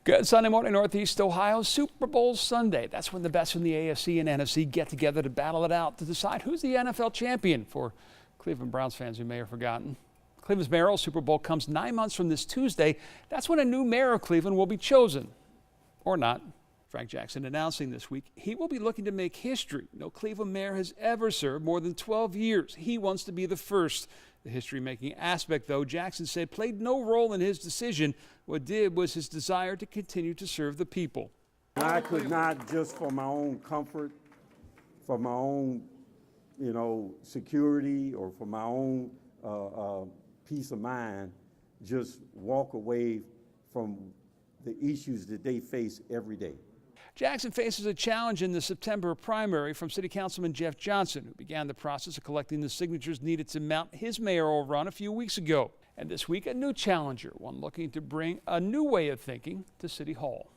Good Sunday morning, Northeast Ohio, Super Bowl Sunday. That's when the best from the AFC and NFC get together to battle it out to decide who's the NFL champion. For Cleveland Browns fans who may have forgotten, Cleveland's mayoral Super Bowl comes 9 months from this Tuesday. That's when a new mayor of Cleveland will be chosen. Or not. Frank Jackson announcing this week he will be looking to make history. No Cleveland mayor has ever served more than 12 years. He wants to be the first. The history-making aspect, though, Jackson said played no role in his decision. What did was his desire to continue to serve the people. I could not, just for my own comfort, for my own, security, or for my own peace of mind, just walk away from the issues that they face every day. Jackson faces a challenge in the September primary from City Councilman Jeff Johnson, who began the process of collecting the signatures needed to mount his mayoral run a few weeks ago. And this week, a new challenger, one looking to bring a new way of thinking to City Hall.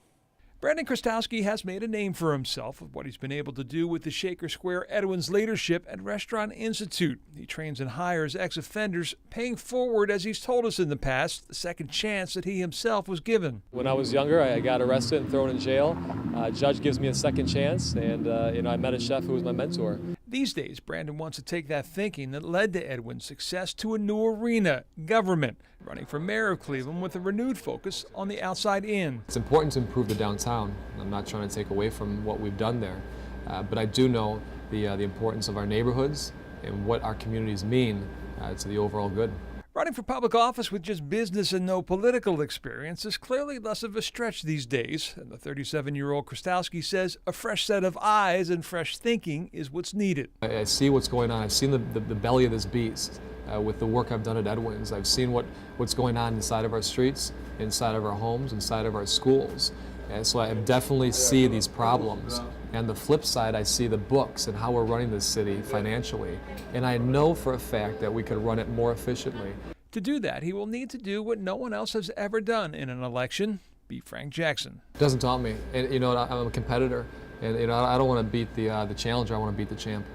Brandon Krastowski has made a name for himself with what he's been able to do with the Shaker Square Edwin's leadership at Restaurant Institute. He trains and hires ex-offenders, paying forward, as he's told us in the past, the second chance that he himself was given. When I was younger, I got arrested and thrown in jail. A judge gives me a second chance, and I met a chef who was my mentor. These days, Brandon wants to take that thinking that led to Edwin's success to a new arena, government, running for mayor of Cleveland with a renewed focus on the outside in. It's important to improve the downtown. I'm not trying to take away from what we've done there, but I do know the importance of our neighborhoods and what our communities mean to the overall good. Running for public office with just business and no political experience is clearly less of a stretch these days. And the 37-year-old Krastowski says a fresh set of eyes and fresh thinking is what's needed. I see what's going on. I've seen the belly of this beast with the work I've done at Edwin's. I've seen what's going on inside of our streets, inside of our homes, inside of our schools. And so I definitely see these problems. And the flip side, I see the books and how we're running this city financially. And I know for a fact that we could run it more efficiently. To do that, he will need to do what no one else has ever done in an election, beat Frank Jackson. It doesn't daunt me. And, I'm a competitor. And I don't want to beat the challenger, I want to beat the champ.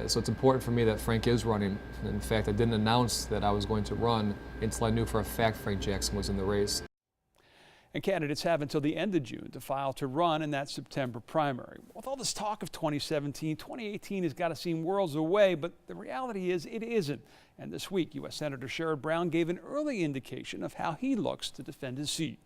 So it's important for me that Frank is running. In fact, I didn't announce that I was going to run until I knew for a fact Frank Jackson was in the race. And candidates have until the end of June to file to run in that September primary. With all this talk of 2017, 2018 has got to seem worlds away, but the reality is it isn't. And this week, U.S. Senator Sherrod gave an early indication of how he looks to defend his seat.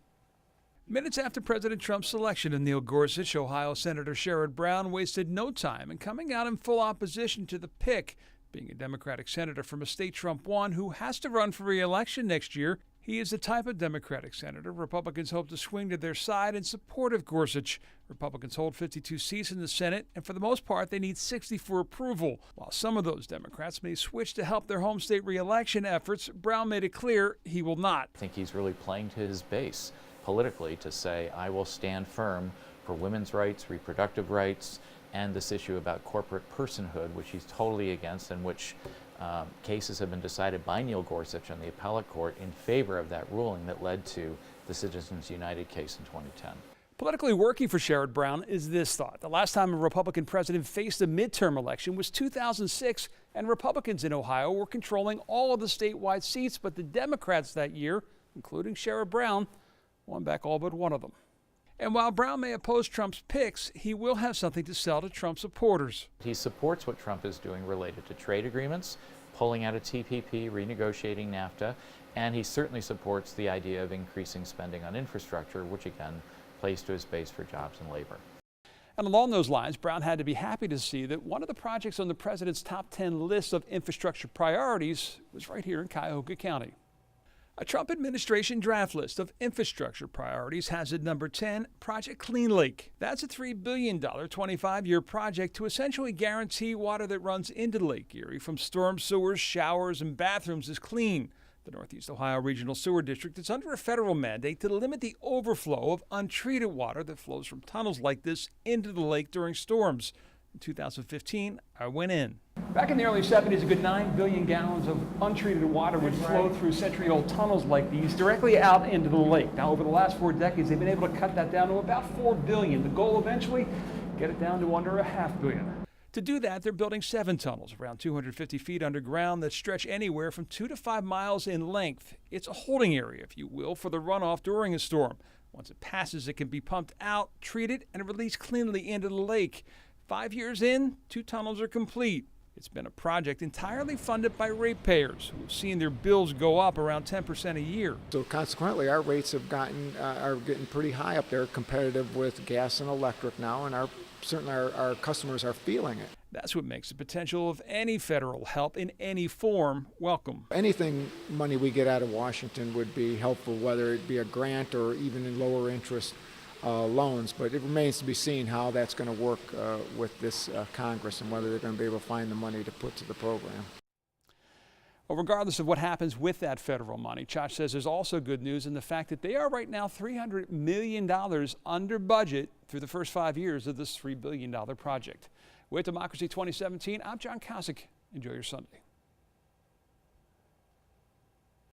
Minutes after President Trump's selection of Neil Gorsuch, Ohio Senator Sherrod wasted no time in coming out in full opposition to the pick. Being a Democratic senator from a state Trump won who has to run for re-election next year, he is the type of Democratic senator Republicans hope to swing to their side in support of Gorsuch. Republicans hold 52 seats in the Senate, and for the most part, they need 60 for approval. While some of those Democrats may switch to help their home state re-election efforts, Brown made it clear he will not. I think he's really playing to his base politically to say, I will stand firm for women's rights, reproductive rights, and this issue about corporate personhood, which he's totally against, and which cases have been decided by Neil Gorsuch on the appellate court in favor of that ruling that led to the Citizens United case in 2010. Politically working for Sherrod is this thought. The last time a Republican president faced a midterm election was 2006, and Republicans in Ohio were controlling all of the statewide seats, but the Democrats that year, including Sherrod, won back all but one of them. And while Brown may oppose Trump's picks, he will have something to sell to Trump supporters. He supports what Trump is doing related to trade agreements, pulling out of TPP, renegotiating NAFTA, and he certainly supports the idea of increasing spending on infrastructure, which again plays to his base for jobs and labor. And along those lines, Brown had to be happy to see that one of the projects on the president's top 10 list of infrastructure priorities was right here in Cuyahoga County. A Trump administration draft list of infrastructure priorities has at number 10, Project Clean Lake. That's a $3 billion 25-year project to essentially guarantee water that runs into Lake Erie from storm sewers, showers, and bathrooms is clean. The Northeast Ohio Regional Sewer District is under a federal mandate to limit the overflow of untreated water that flows from tunnels like this into the lake during storms. In 2015, I went in. Back in the early 70s, a good 9 billion gallons of untreated water would flow through century-old tunnels like these directly out into the lake. Now, over the last 4 decades, they've been able to cut that down to about 4 billion. The goal eventually, get it down to under $500 million. To do that, they're building 7 tunnels around 250 feet underground that stretch anywhere from 2 to 5 miles in length. It's a holding area, if you will, for the runoff during a storm. Once it passes, it can be pumped out, treated, and released cleanly into the lake. 5 years in, 2 tunnels are complete. It's been a project entirely funded by ratepayers who have seen their bills go up around 10% a year. So consequently, our rates have are getting pretty high up there, competitive with gas and electric now, and certainly our customers are feeling it. That's what makes the potential of any federal help in any form welcome. Anything money we get out of Washington would be helpful, whether it be a grant or even in lower interest loans, but it remains to be seen how that's going to work with this Congress and whether they're going to be able to find the money to put to the program. Well, regardless of what happens with that federal money, Koch says there's also good news in the fact that they are right now $300 million under budget through the first 5 years of this $3 billion project. With Democracy 2017, I'm John Kosich. Enjoy your Sunday.